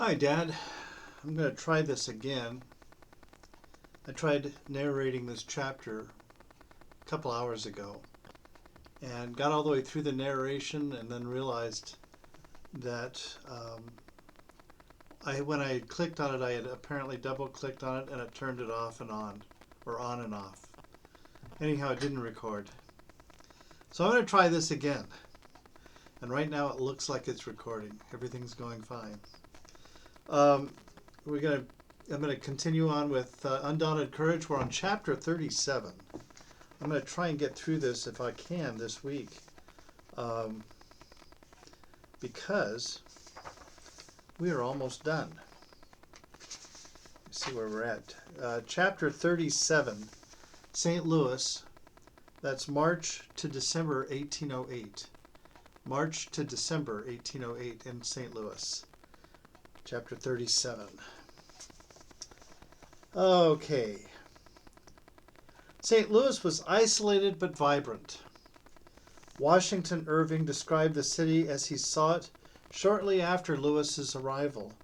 Hi, Dad. I'm going to try this again. I tried narrating this chapter a couple hours ago and got all the way through the narration and then realized that when I clicked on it, I had apparently double clicked on it and it turned it off and on, or on and off. Anyhow, it didn't record. So I'm going to try this again. And right now it looks like it's recording. Everything's going fine. I'm going to continue on with Undaunted Courage. We're on chapter 37. I'm going to try and get through this if I can this week, because we are almost done. Let's see where we're at. Chapter 37, St. Louis. That's March to December 1808. March to December 1808 in St. Louis. Chapter 37. Okay. St. Louis was isolated but vibrant. Washington Irving described the city as he saw it shortly after Lewis's arrival.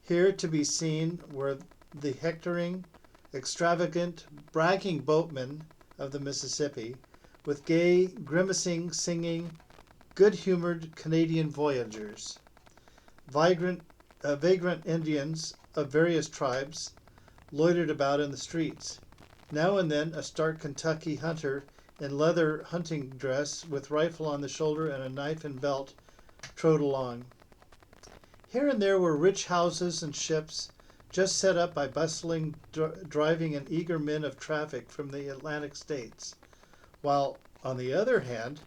Here to be seen were the hectoring, extravagant, bragging boatmen of the Mississippi, with gay, grimacing, singing, good-humored Canadian voyageurs. Vagrant Indians of various tribes loitered about in the streets. Now and then a stark Kentucky hunter in leather hunting dress with rifle on the shoulder and a knife and belt trode along. Here and there were rich houses and ships just set up by bustling, driving and eager men of traffic from the Atlantic states, while, on the other hand,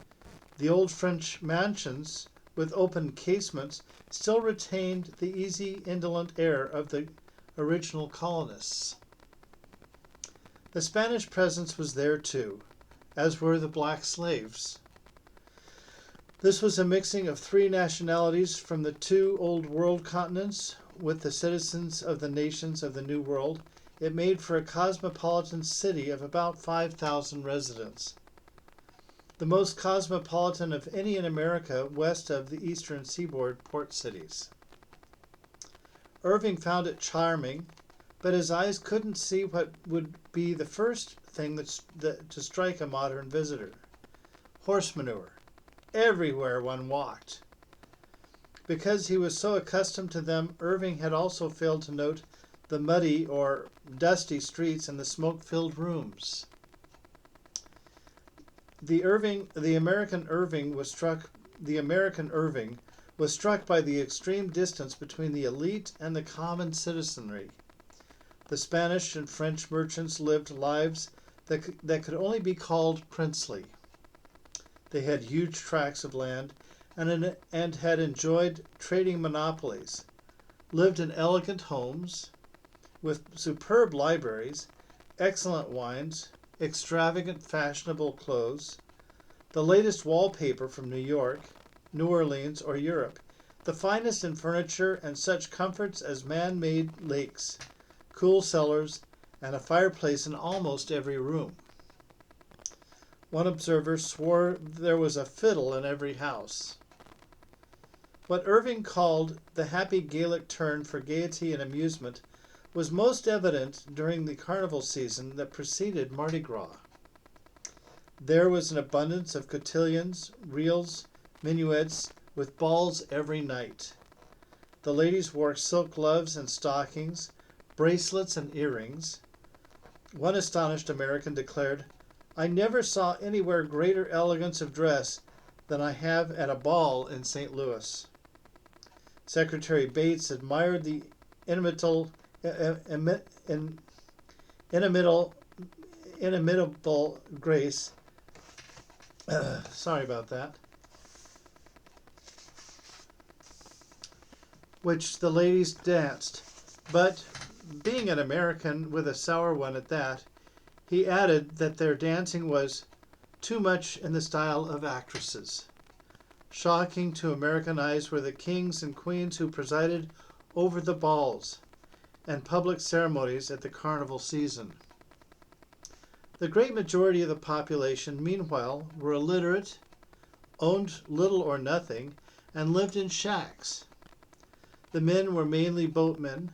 the old French mansions with open casements still retained the easy, indolent air of the original colonists. The Spanish presence was there too, as were the black slaves. This was a mixing of three nationalities from the two old world continents with the citizens of the nations of the New World. It made for a cosmopolitan city of about 5,000 residents, the most cosmopolitan of any in America west of the eastern seaboard port cities. Irving found it charming, but his eyes couldn't see what would be the first thing to strike a modern visitor. Horse manure, everywhere one walked. Because he was so accustomed to them, Irving had also failed to note the muddy or dusty streets and the smoke-filled rooms. The American Irving was struck by the extreme distance between the elite and the common citizenry. The Spanish and French merchants lived lives that could only be called princely. They had huge tracts of land and had enjoyed trading monopolies, lived in elegant homes with superb libraries, excellent wines, extravagant fashionable clothes, the latest wallpaper from New York, New Orleans, or Europe, the finest in furniture, and such comforts as man-made lakes, cool cellars, and a fireplace in almost every room. One observer swore there was a fiddle in every house. What Irving called the happy Gaelic turn for gaiety and amusement was most evident during the carnival season that preceded Mardi Gras. There was an abundance of cotillions, reels, minuets, with balls every night. The ladies wore silk gloves and stockings, bracelets and earrings. One astonished American declared, "I never saw anywhere greater elegance of dress than I have at a ball in St. Louis." Secretary Bates admired the inimitable grace. Sorry about that. Which the ladies danced, but being an American with a sour one at that, he added that their dancing was too much in the style of actresses. Shocking to American eyes were the kings and queens who presided over the balls and public ceremonies at the carnival season. The great majority of the population, meanwhile, were illiterate, owned little or nothing, and lived in shacks. The men were mainly boatmen.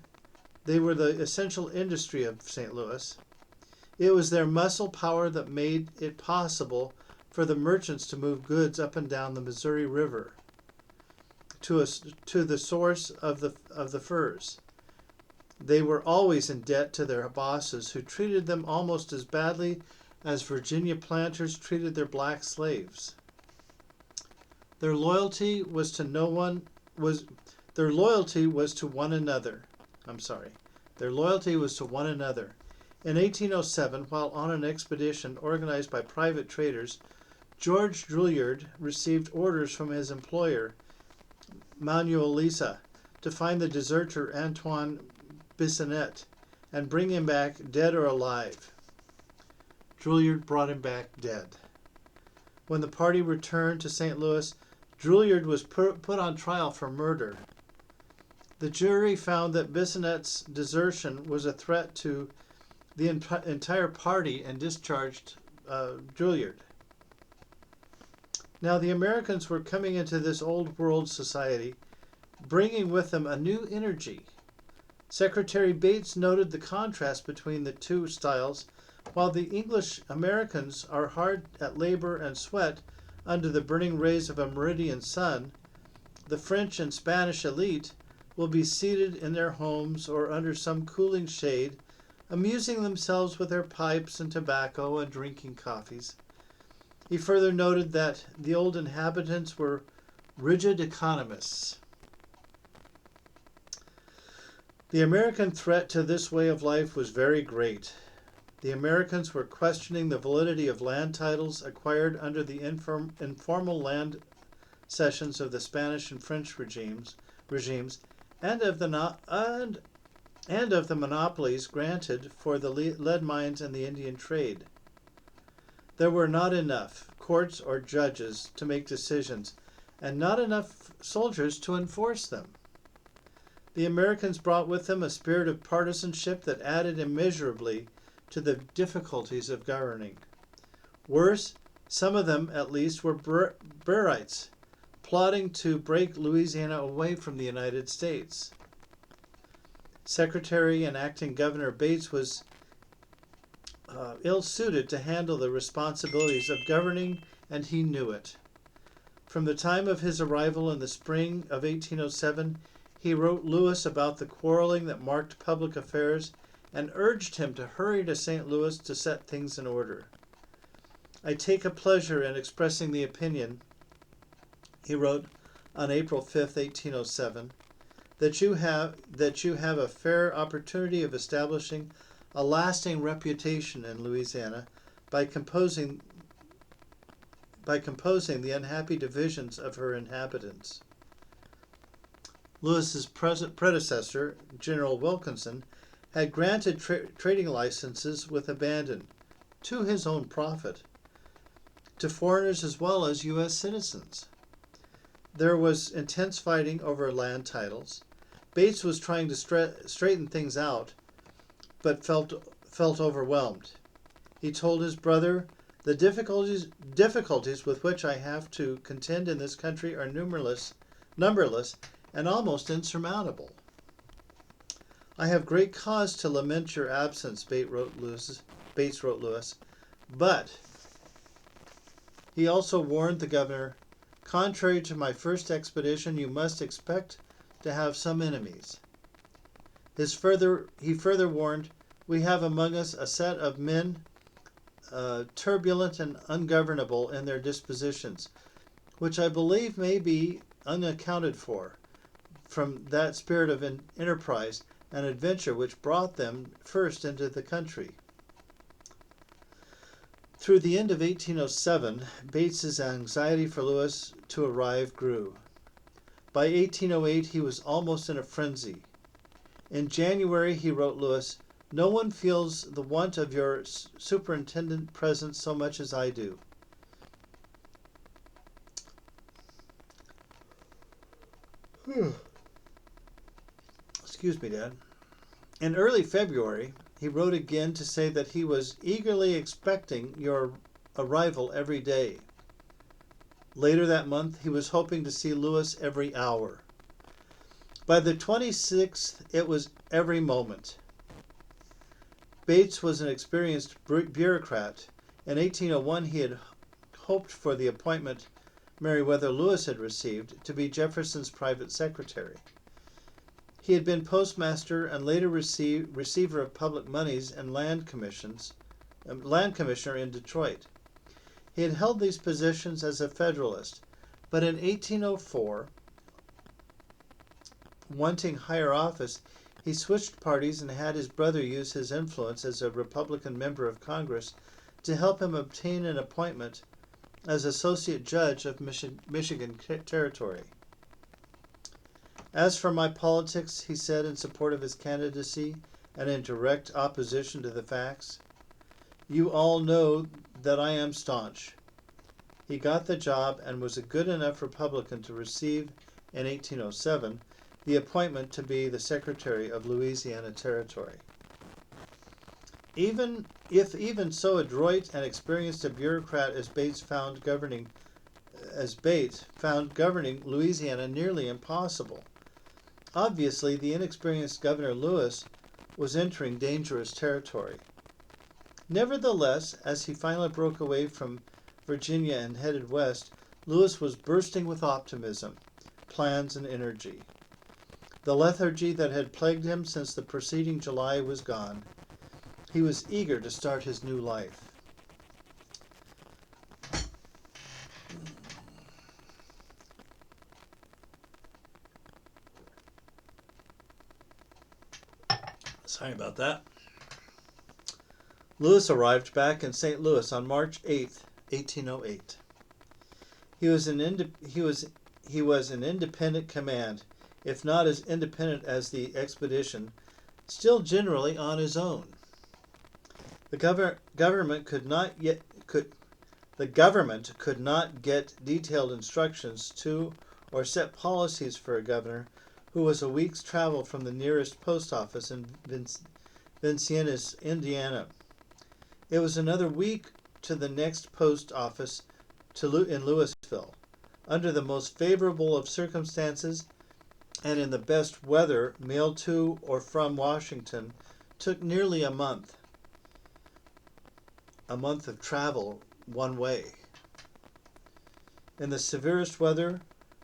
They were the essential industry of St. Louis. It was their muscle power that made it possible for the merchants to move goods up and down the Missouri River to the source of the furs. They were always in debt to their bosses, who treated them almost as badly as Virginia planters treated their black slaves. Their loyalty was to one another. Their loyalty was to one another. In 1807, while on an expedition organized by private traders, George Drouillard received orders from his employer, Manuel Lisa, to find the deserter Antoine Bissonnette and bring him back dead or alive. Drouillard brought him back dead. When the party returned to St. Louis, Drouillard was put on trial for murder. The jury found that Bissonnette's desertion was a threat to the entire party and discharged Drouillard. Now the Americans were coming into this old world society, bringing with them a new energy. Secretary Bates noted the contrast between the two styles. While the English Americans are hard at labor and sweat under the burning rays of a meridian sun, the French and Spanish elite will be seated in their homes or under some cooling shade, amusing themselves with their pipes and tobacco and drinking coffees. He further noted that the old inhabitants were rigid economists. The American threat to this way of life was very great. The Americans were questioning the validity of land titles acquired under the informal land cessions of the Spanish and French regimes, and of the monopolies granted for the lead mines and the Indian trade. There were not enough courts or judges to make decisions, and not enough soldiers to enforce them. The Americans brought with them a spirit of partisanship that added immeasurably to the difficulties of governing. Worse, some of them at least were Burrites, plotting to break Louisiana away from the United States. Secretary and acting Governor Bates was ill-suited to handle the responsibilities of governing, and he knew it. From the time of his arrival in the spring of 1807, he wrote Lewis about the quarreling that marked public affairs and urged him to hurry to St. Louis to set things in order. I take a pleasure in expressing the opinion, he wrote on April 5, 1807, that you have a fair opportunity of establishing a lasting reputation in Louisiana by composing the unhappy divisions of her inhabitants. Lewis's predecessor, General Wilkinson, had granted trading licenses with abandon, to his own profit, to foreigners as well as U.S. citizens. There was intense fighting over land titles. Bates was trying to straighten things out, but felt overwhelmed. He told his brother, "The difficulties with which I have to contend in this country are numberless, and almost insurmountable. I have great cause to lament your absence," Bates wrote Lewis, but he also warned the governor, "Contrary to my first expedition, you must expect to have some enemies." He further warned, "We have among us a set of men turbulent and ungovernable in their dispositions, which I believe may be unaccounted for, from that spirit of enterprise and adventure which brought them first into the country." Through the end of 1807, Bates's anxiety for Lewis to arrive grew. By 1808, he was almost in a frenzy. In January, he wrote Lewis, "No one feels the want of your superintendent presence so much as I do." Excuse me, Dad. In early February, he wrote again to say that he was eagerly expecting your arrival every day. Later that month, he was hoping to see Lewis every hour. By the 26th, it was every moment. Bates was an experienced bureaucrat. In 1801, he had hoped for the appointment Meriwether Lewis had received to be Jefferson's private secretary. He had been postmaster and later receiver of public moneys and land commissioner in Detroit. He had held these positions as a Federalist, but in 1804, wanting higher office, he switched parties and had his brother use his influence as a Republican member of Congress to help him obtain an appointment as associate judge of Michigan Territory. As for my politics, he said in support of his candidacy and in direct opposition to the facts, you all know that I am staunch. He got the job and was a good enough Republican to receive, in 1807, the appointment to be the Secretary of Louisiana Territory. Even so adroit and experienced a bureaucrat as Bates found governing Louisiana nearly impossible. Obviously, the inexperienced Governor Lewis was entering dangerous territory. Nevertheless, as he finally broke away from Virginia and headed west, Lewis was bursting with optimism, plans, and energy. The lethargy that had plagued him since the preceding July was gone. He was eager to start his new life. Sorry about that. Lewis arrived back in St. Louis on March 8, 1808. He was an independent command, if not as independent as the expedition, still generally on his own. The government could not get detailed instructions to or set policies for a governor who was a week's travel from the nearest post office in Vincennes, Indiana. It was another week to the next post office in Louisville. Under the most favorable of circumstances and in the best weather, mail to or from Washington took nearly a month. A month of travel one way. In the severest weather,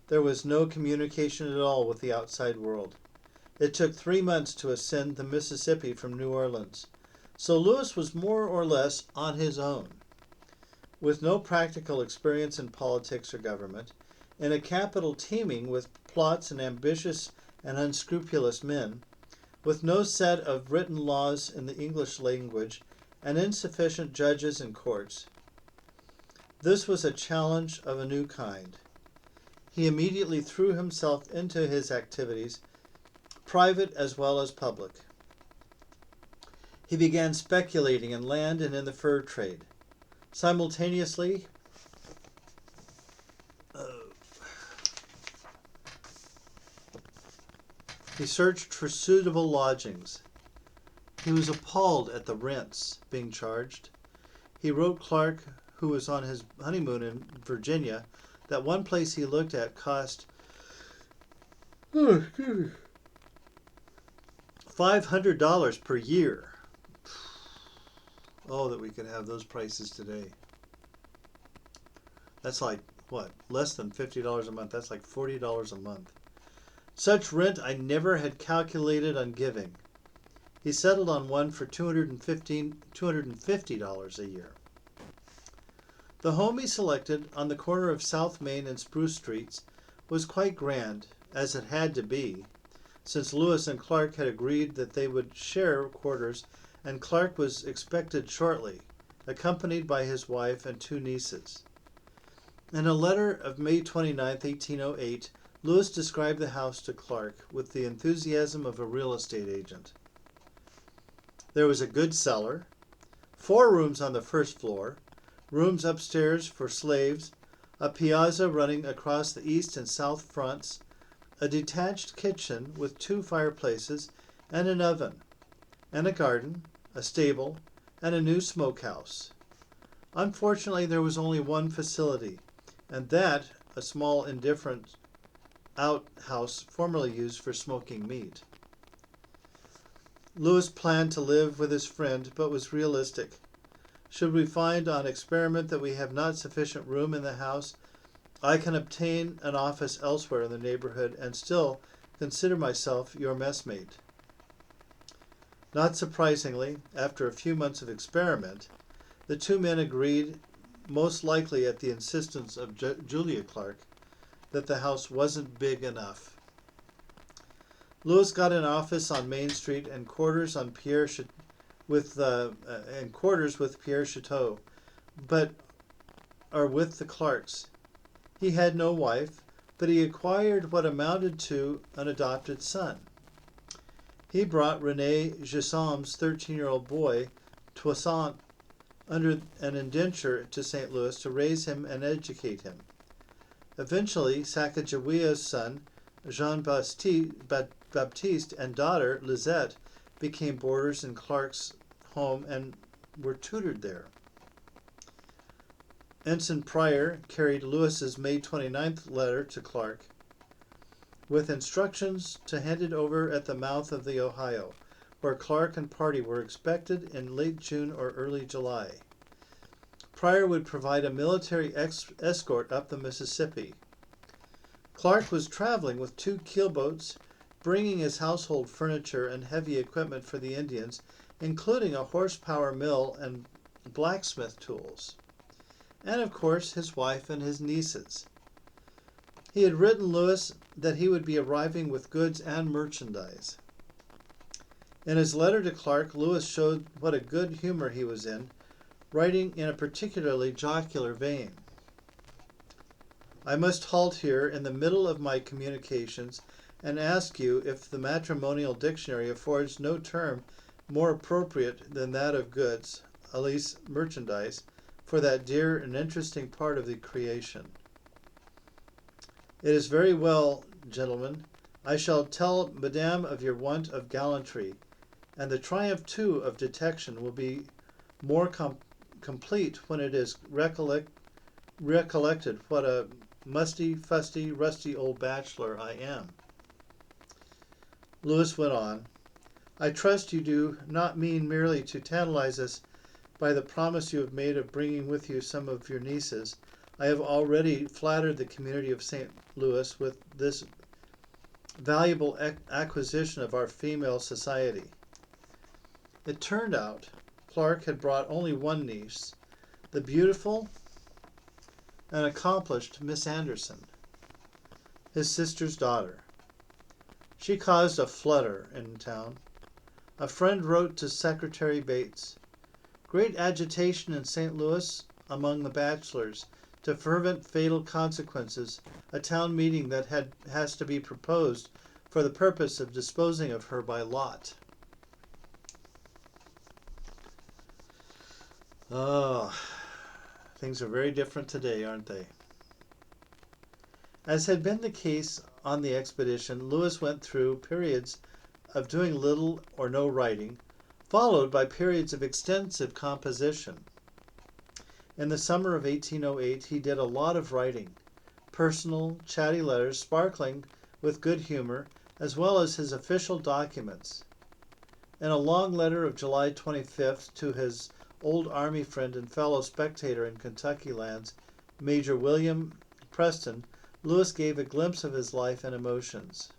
there was no communication at all with the outside world. It took 3 months to ascend the Mississippi from New Orleans, so Lewis was more or less on his own. With no practical experience in politics or government, in a capital teeming with plots and ambitious and unscrupulous men, with no set of written laws in the English language, and insufficient judges and courts. This was a challenge of a new kind. He immediately threw himself into his activities, private as well as public. He began speculating in land and in the fur trade. Simultaneously, he searched for suitable lodgings. He was appalled at the rents being charged. He wrote Clark, who was on his honeymoon in Virginia, that one place he looked at cost $500 per year. Oh, that we could have those prices today. That's like, what, less than $50 a month. That's like $40 a month. Such rent I never had calculated on giving. He settled on one for $250 a year. The home he selected on the corner of South Main and Spruce Streets was quite grand, as it had to be, since Lewis and Clark had agreed that they would share quarters, and Clark was expected shortly, accompanied by his wife and 2 nieces. In a letter of May 29, 1808, Lewis described the house to Clark with the enthusiasm of a real estate agent. There was a good cellar, 4 rooms on the first floor, rooms upstairs for slaves, a piazza running across the east and south fronts, a detached kitchen with 2 fireplaces and an oven, and a garden, a stable, and a new smokehouse. Unfortunately, there was only one facility, and that a small indifferent outhouse formerly used for smoking meat. Lewis planned to live with his friend, but was realistic. Should we find on experiment that we have not sufficient room in the house, I can obtain an office elsewhere in the neighborhood and still consider myself your messmate. Not surprisingly, after a few months of experiment, the two men agreed, most likely at the insistence of Julia Clark, that the house wasn't big enough. Lewis got an office on Main Street and quarters with Pierre Chateau, with the Clarks. He had no wife, but he acquired what amounted to an adopted son. He brought René Gisom's 13-year-old boy, Toussaint, under an indenture to St. Louis to raise him and educate him. Eventually, Sacagawea's son, Jean-Baptiste, and daughter, Lisette, became boarders in Clark's home and were tutored there. Ensign Pryor carried Lewis's May 29th letter to Clark with instructions to hand it over at the mouth of the Ohio, where Clark and party were expected in late June or early July. Pryor would provide a military escort up the Mississippi. Clark was traveling with 2 keelboats, bringing his household furniture and heavy equipment for the Indians, including a horsepower mill and blacksmith tools, and of course his wife and his nieces. He had written Lewis that he would be arriving with goods and merchandise. In his letter to Clark, Lewis showed what a good humor he was in, writing in a particularly jocular vein. I must halt here in the middle of my communications and ask you if the matrimonial dictionary affords no term more appropriate than that of goods, at least merchandise, for that dear and interesting part of the creation. It is very well, gentlemen. I shall tell Madame of your want of gallantry, and the triumph too of detection will be more complete when it is recollected what a musty, fusty, rusty old bachelor I am. Lewis went on, I trust you do not mean merely to tantalize us by the promise you have made of bringing with you some of your nieces. I have already flattered the community of St. Louis with this valuable acquisition of our female society. It turned out Clark had brought only one niece, the beautiful and accomplished Miss Anderson, his sister's daughter. She caused a flutter in town. A friend wrote to Secretary Bates, great agitation in St. Louis among the bachelors, to fervent fatal consequences, a town meeting that has to be proposed for the purpose of disposing of her by lot. Oh, things are very different today, aren't they? As had been the case on the expedition, Lewis went through periods of doing little or no writing, followed by periods of extensive composition. In the summer of 1808, he did a lot of writing, personal, chatty letters sparkling with good humor, as well as his official documents. In a long letter of July 25th to his old Army friend and fellow spectator in Kentucky lands, Major William Preston, Lewis gave a glimpse of his life and emotions.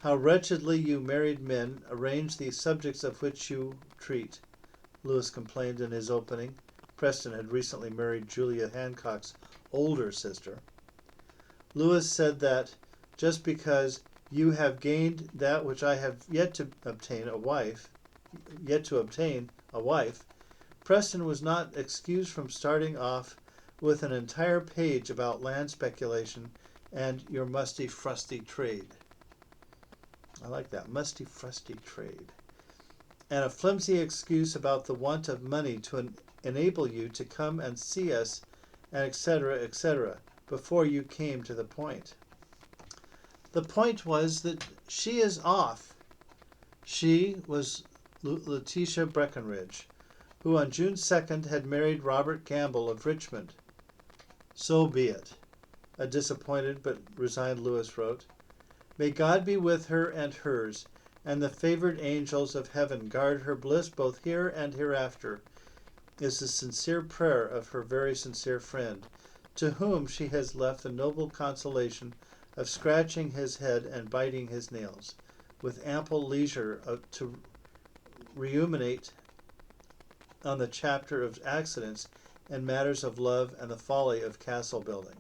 How wretchedly you married men arrange the subjects of which you treat, Lewis complained in his opening. Preston had recently married Julia Hancock's older sister. Lewis said that just because you have gained that which I have yet to obtain a wife, Preston was not excused from starting off with an entire page about land speculation and your musty, frusty trade. I like that, musty, frusty trade. And a flimsy excuse about the want of money to enable you to come and see us, and etc., before you came to the point. The point was that she is off. She was Letitia Breckenridge, who on June 2nd had married Robert Gamble of Richmond. So be it. a disappointed but resigned Lewis wrote. May God be with her and hers, and the favored angels of heaven guard her bliss both here and hereafter, is the sincere prayer of her very sincere friend, to whom she has left the noble consolation of scratching his head and biting his nails, with ample leisure to ruminate on the chapter of accidents and matters of love and the folly of castle building.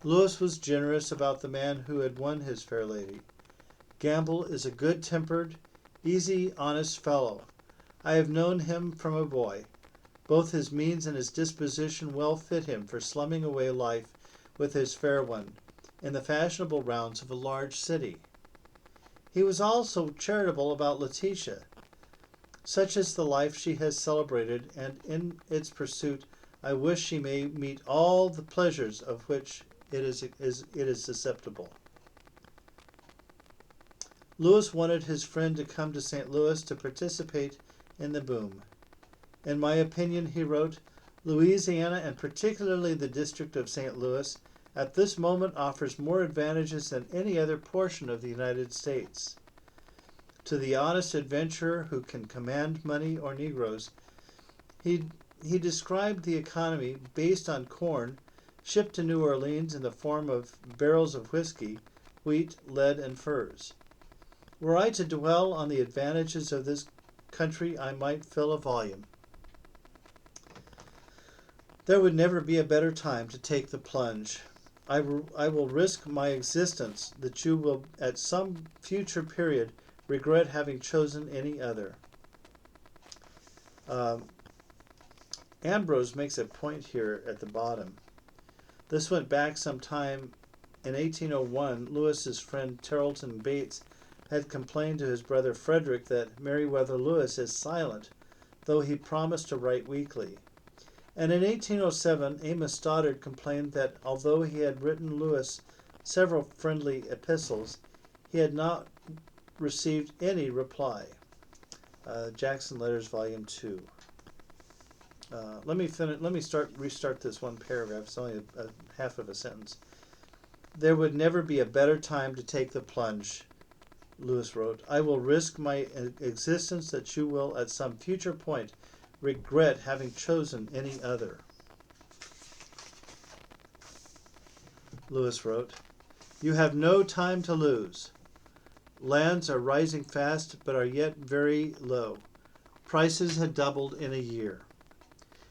Lewis was generous about the man who had won his fair lady. Gamble is a good-tempered, easy, honest fellow. I have known him from a boy. Both his means and his disposition well fit him for slumming away life with his fair one in the fashionable rounds of a large city. He was also charitable about Letitia. Such is the life she has celebrated, and in its pursuit I wish she may meet all the pleasures of which it is susceptible. Lewis wanted his friend to come to St. Louis to participate in the boom. In my opinion, he wrote, Louisiana, and particularly the district of St. Louis, at this moment offers more advantages than any other portion of the United States. To the honest adventurer who can command money or Negroes, he described the economy based on corn shipped to New Orleans in the form of barrels of whiskey, wheat, lead, and furs. Were I to dwell on the advantages of this country, I might fill a volume. There would never be a better time to take the plunge. I will risk my existence that you will at some future period regret having chosen any other. Ambrose makes a point here at the bottom. This went back some time. In 1801, Lewis's friend Tarleton Bates had complained to his brother Frederick that Meriwether Lewis is silent, though he promised to write weekly. And in 1807, Amos Stoddard complained that although he had written Lewis several friendly epistles, he had not received any reply. Jackson Letters, Volume 2. Let me restart this one paragraph. It's only a half of a sentence. There would never be a better time to take the plunge, Lewis wrote. I will risk my existence that you will at some future point regret having chosen any other. Lewis wrote, You have no time to lose. Lands are rising fast but are yet very low. Prices had doubled in a year.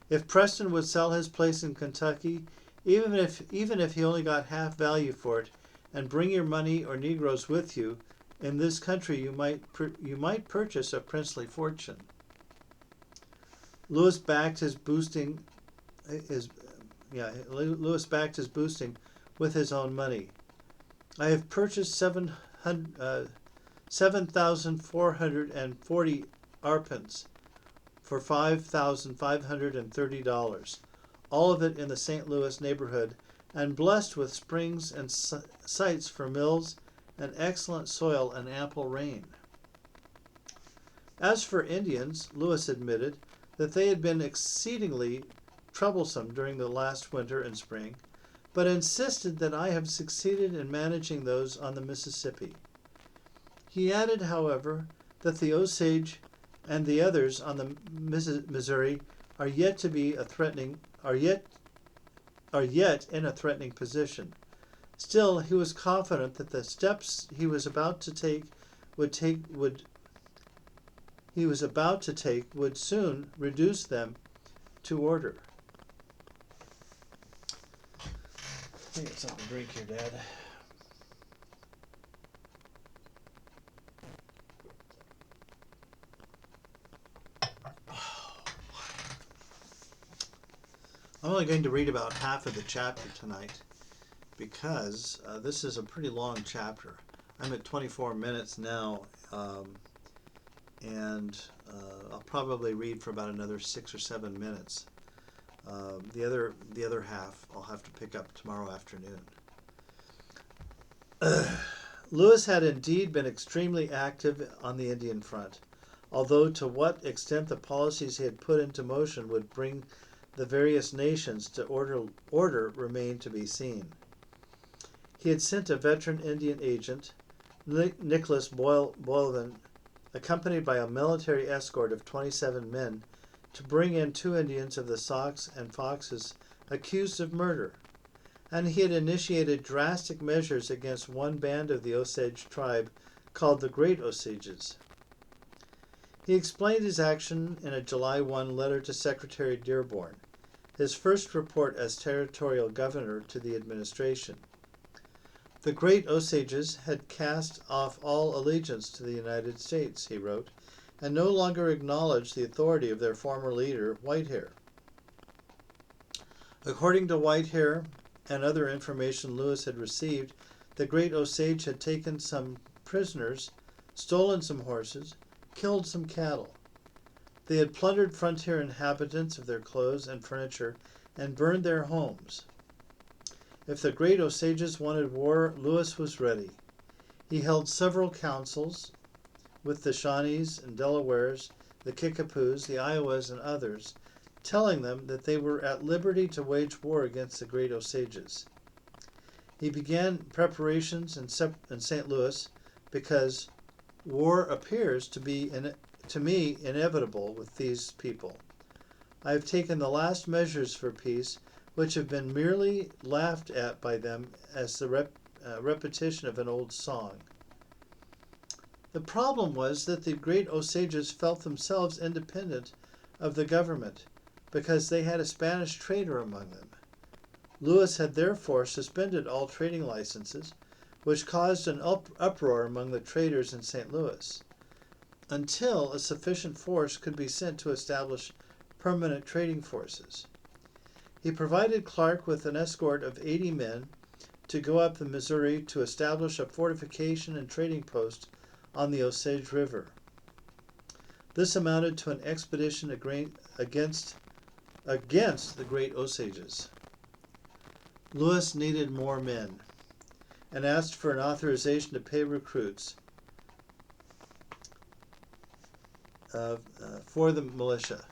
If Preston would sell his place in Kentucky, even if he only got half value for it, and bring your money or Negroes with you, in this country you might purchase a princely fortune. Lewis backed his boosting with his own money. I have purchased 7,440 arpents for $5,530, all of it in the St. Louis neighborhood, and blessed with springs and sites for mills and excellent soil and ample rain. As for Indians, Lewis admitted that they had been exceedingly troublesome during the last winter and spring, but insisted that I have succeeded in managing those on the Mississippi. He added, however, that the Osage and the others on the Missouri are yet in a threatening position. Still, he was confident that the steps he was about to take would soon reduce them to order. I think it's something to drink here, Dad. I'm only going to read about half of the chapter tonight because this is a pretty long chapter. I'm at 24 minutes now, and I'll probably read for about another 6 or 7 minutes. The other half I'll have to pick up tomorrow afternoon. Lewis had indeed been extremely active on the Indian front, although to what extent the policies he had put into motion would bring the various nations to order remained to be seen. He had sent a veteran Indian agent, Nicholas Boylven, accompanied by a military escort of 27 men, to bring in 2 Indians of the Sacs and Foxes accused of murder, and he had initiated drastic measures against one band of the Osage tribe called the Great Osages. He explained his action in a July 1 letter to Secretary Dearborn, his first report as territorial governor to the administration. The Great Osages had cast off all allegiance to the United States, he wrote, and no longer acknowledged the authority of their former leader, Whitehair. According to Whitehair and other information Lewis had received, the Great Osage had taken some prisoners, stolen some horses, killed some cattle. They had plundered frontier inhabitants of their clothes and furniture and burned their homes. If the Great Osages wanted war, Lewis was ready. He held several councils with the Shawnees and Delawares, the Kickapoos, the Iowas, and others, telling them that they were at liberty to wage war against the Great Osages. He began preparations in St. Louis because war appears to be, to me, inevitable with these people. I have taken the last measures for peace, which have been merely laughed at by them as the repetition of an old song. The problem was that the Great Osages felt themselves independent of the government because they had a Spanish trader among them. Lewis had therefore suspended all trading licenses, which caused an uproar among the traders in St. Louis, until a sufficient force could be sent to establish permanent trading forces. He provided Clark with an escort of 80 men to go up the Missouri to establish a fortification and trading post on the Osage River. This amounted to an expedition against the Great Osages. Lewis needed more men and asked for an authorization to pay recruits for the militia.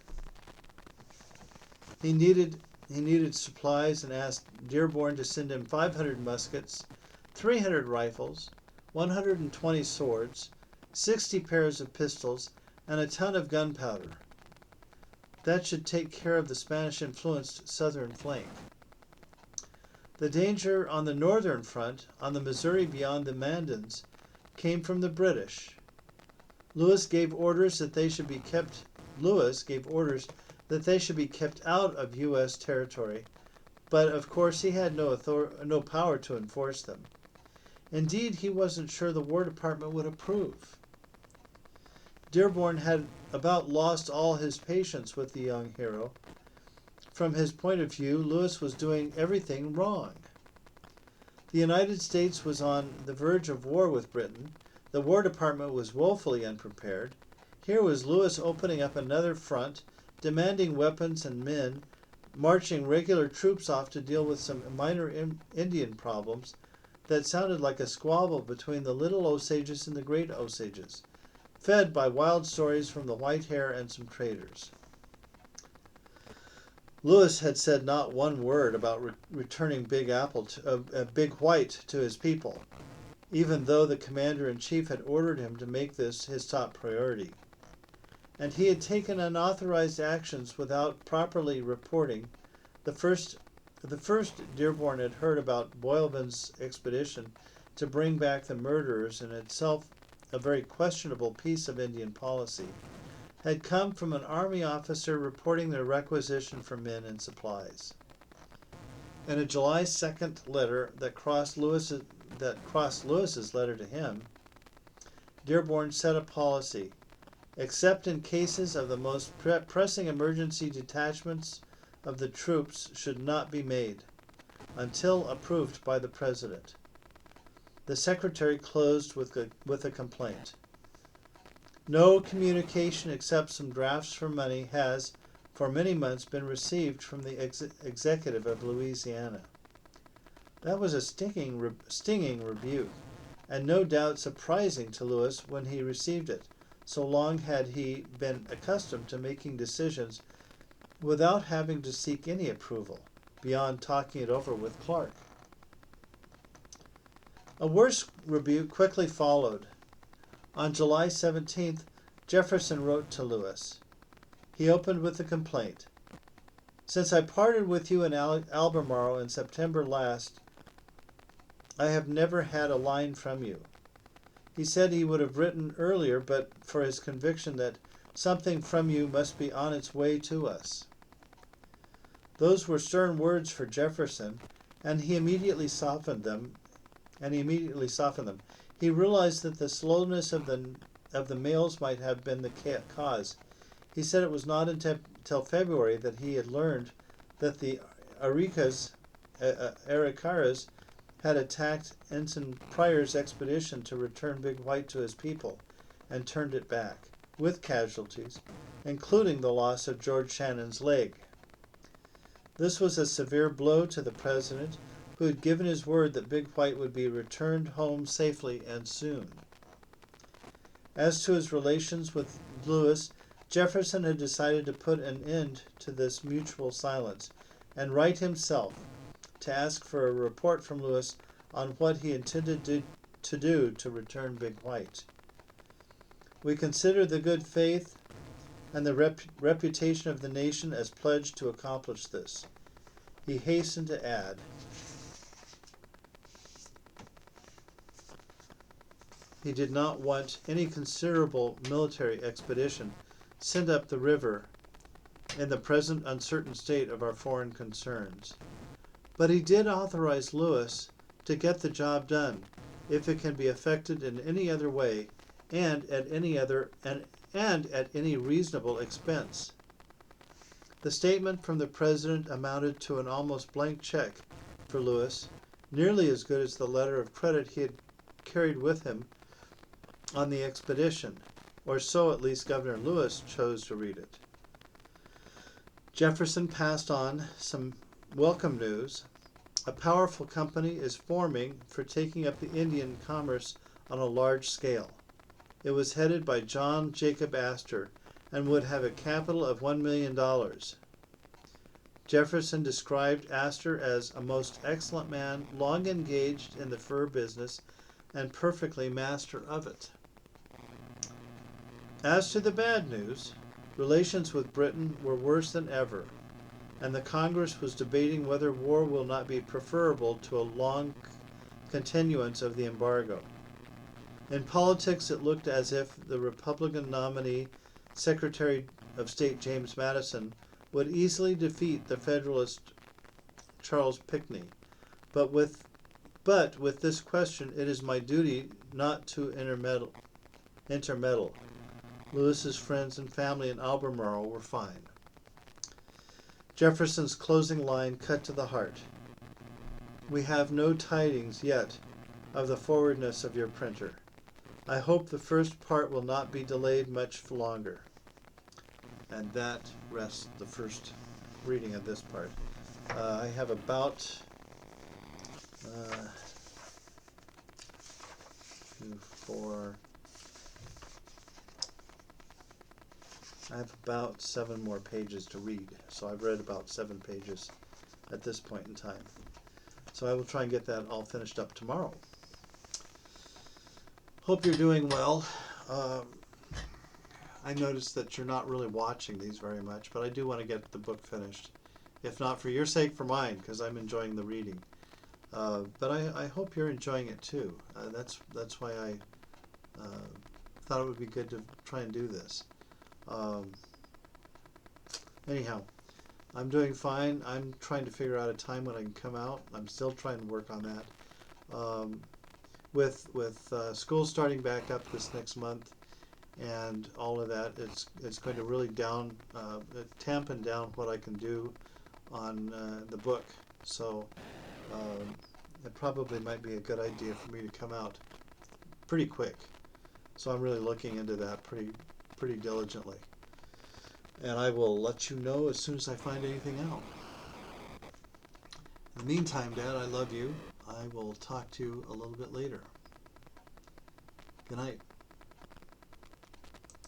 He needed supplies and asked Dearborn to send him 500 muskets, 300 rifles, 120 swords, 60 pairs of pistols, and a ton of gunpowder. That should take care of the Spanish-influenced southern flank. The danger on the northern front, on the Missouri beyond the Mandans, came from the British. Lewis gave orders that they should be kept out of U.S. territory, but of course he had no power to enforce them. Indeed, he wasn't sure the War Department would approve. Dearborn had about lost all his patience with the young hero. From his point of view, Lewis was doing everything wrong. The United States was on the verge of war with Britain. The War Department was woefully unprepared. Here was Lewis opening up another front, demanding weapons and men, marching regular troops off to deal with some minor Indian problems that sounded like a squabble between the Little Osages and the Great Osages, fed by wild stories from the Whitehair and some traders. Lewis had said not one word about returning Big White to his people, even though the commander-in-chief had ordered him to make this his top priority. And he had taken unauthorized actions without properly reporting. The first Dearborn had heard about Boylven's expedition to bring back the murderers, in itself a very questionable piece of Indian policy, had come from an army officer reporting their requisition for men and supplies. In a July 2nd letter that crossed Lewis's letter to him, Dearborn set a policy: except in cases of the most pressing emergency, detachments of the troops should not be made until approved by the President. The secretary closed with a complaint. No communication except some drafts for money has, for many months, been received from the executive of Louisiana. That was a stinging rebuke, and no doubt surprising to Lewis when he received it. So long had he been accustomed to making decisions without having to seek any approval beyond talking it over with Clark. A worse rebuke quickly followed. On July 17th, Jefferson wrote to Lewis. He opened with a complaint. Since I parted with you in Albemarle in September last, I have never had a line from you. He said he would have written earlier, but for his conviction that something from you must be on its way to us. Those were stern words for Jefferson, and he immediately softened them. He realized that the slowness of the mails might have been the cause. He said it was not until February that he had learned that the Arikaras had attacked Ensign Pryor's expedition to return Big White to his people and turned it back, with casualties, including the loss of George Shannon's leg. This was a severe blow to the president, who had given his word that Big White would be returned home safely and soon. As to his relations with Lewis, Jefferson had decided to put an end to this mutual silence and write himself to ask for a report from Lewis on what he intended to do to return Big White. We consider the good faith and the reputation of the nation as pledged to accomplish this. He hastened to add, he did not want any considerable military expedition sent up the river in the present uncertain state of our foreign concerns. But he did authorize Lewis to get the job done, if it can be effected in any other way, and at any reasonable expense. The statement from the president amounted to an almost blank check for Lewis, nearly as good as the letter of credit he had carried with him on the expedition, or so at least Governor Lewis chose to read it. Jefferson passed on some welcome news. A powerful company is forming for taking up the Indian commerce on a large scale. It was headed by John Jacob Astor and would have a capital of $1 million. Jefferson described Astor as a most excellent man, long engaged in the fur business and perfectly master of it. As to the bad news, relations with Britain were worse than ever, and the Congress was debating whether war will not be preferable to a long continuance of the embargo. In politics, it looked as if the Republican nominee, Secretary of State James Madison, would easily defeat the Federalist Charles Pinckney. But with this question, it is my duty not to intermeddle. Lewis's friends and family in Albemarle were fine. Jefferson's closing line cut to the heart. We have no tidings yet of the forwardness of your printer. I hope the first part will not be delayed much longer. And that rests the first reading of this part. I have about I have about 7 more pages to read, so I've read about 7 pages at this point in time. So I will try and get that all finished up tomorrow. Hope you're doing well. I noticed that you're not really watching these very much, but I do want to get the book finished. If not for your sake, for mine, because I'm enjoying the reading. But I hope you're enjoying it too. That's why I thought it would be good to try and do this. Anyhow, I'm doing fine. I'm trying to figure out a time when I can come out. I'm still trying to work on that. With school starting back up this next month and all of that, it's going to really tampen down what I can do on the book. So it probably might be a good idea for me to come out pretty quick. So I'm really looking into that pretty diligently. And I will let you know as soon as I find anything out. In the meantime, Dad, I love you. I will talk to you a little bit later. Good night.